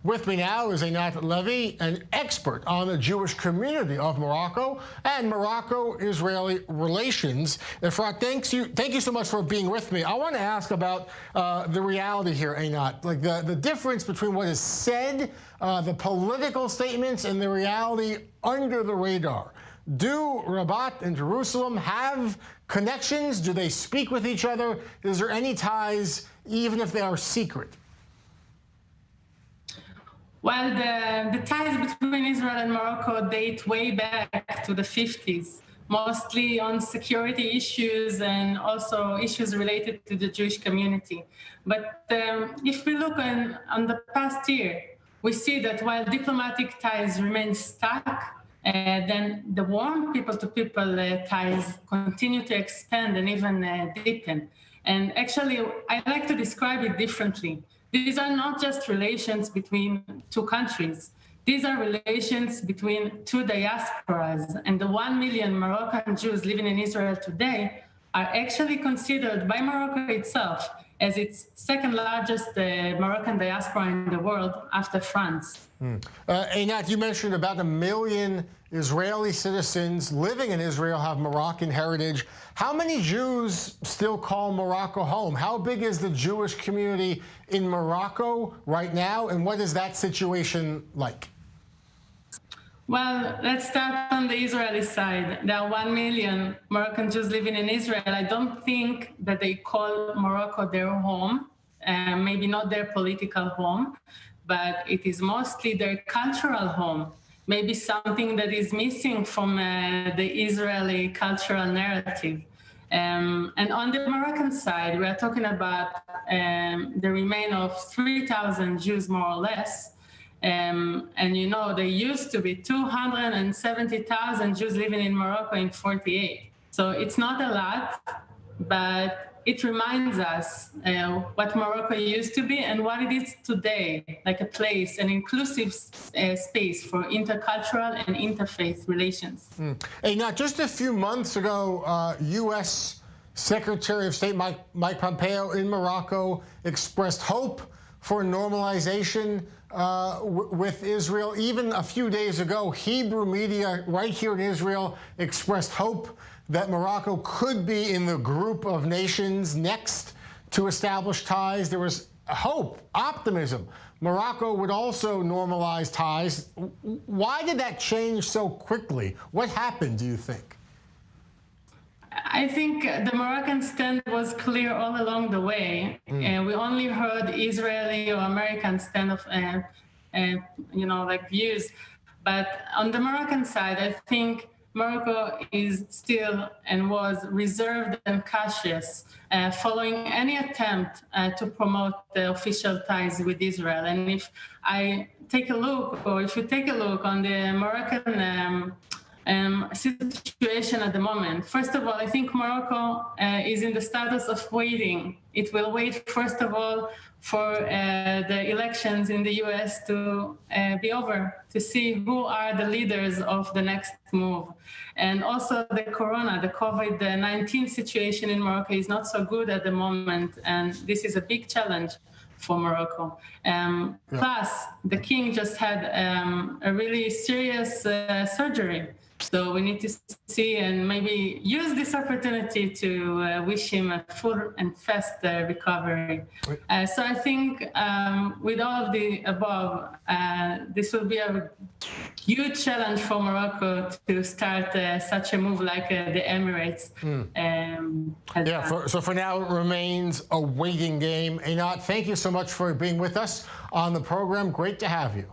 With me now is Einat Levi, an expert on the Jewish community of Morocco and Morocco-Israeli relations. Efrat, thank you so much for being with me. I want to ask about the reality here, Einat, like the difference between what is said, the political statements, and the reality under the radar. Do Rabat and Jerusalem have connections? Do they speak with each other? Is there any ties, even if they are secret? Well, the ties between Israel and Morocco date way back to the 50s, mostly on security issues and also issues related to the Jewish community. But if we look on the past year, we see that while diplomatic ties remain stuck, then the warm people-to-people ties continue to expand and even deepen. And actually, I like to describe it differently. These are not just relations between two countries. These are relations between two diasporas. And the 1 million Moroccan Jews living in Israel today are actually considered by Morocco itself as its second largest Moroccan diaspora in the world after France. Einat, you mentioned about 1 million Israeli citizens living in Israel have Moroccan heritage. How many Jews still call Morocco home? How big is the Jewish community in Morocco right now, and what is that situation like? Well, let's start on the Israeli side. There are 1 million Moroccan Jews living in Israel. I don't think that they call Morocco their home, maybe not their political home, but it is mostly their cultural home, maybe something that is missing from the Israeli cultural narrative. And on the Moroccan side, we are talking about the remain of 3,000 Jews, more or less. And you know, there used to be 270,000 Jews living in Morocco in 1948. So it's not a lot, but it reminds us what Morocco used to be and what it is today, like a place, an inclusive space for intercultural and interfaith relations. Hey, now, just a few months ago, U.S. Secretary of State Mike Pompeo in Morocco expressed hope for normalization with Israel. Even a few days ago, Hebrew media right here in Israel expressed hope that Morocco could be in the group of nations next to establish ties. There was hope, optimism. Morocco would also normalize ties. Why did that change so quickly? What happened, do you think? I think the Moroccan stand was clear all along the way. We only heard Israeli or American stand of, views. But on the Moroccan side, I think Morocco is still and was reserved and cautious following any attempt to promote the official ties with Israel. And if I take a look, or if you take a look on the Moroccan situation at the moment. First of all, I think Morocco is in the status of waiting. It will wait, first of all, for the elections in the US to be over, to see who are the leaders of the next move. And also the COVID-19 situation in Morocco is not so good at the moment, and this is a big challenge for Morocco. Plus, the king just had a really serious surgery. So we need to see and maybe use this opportunity to wish him a full and fast recovery. So I think with all of the above, this will be a huge challenge for Morocco to start such a move like the Emirates. So for now, it remains a waiting game. Einat, thank you so much for being with us on the program. Great to have you.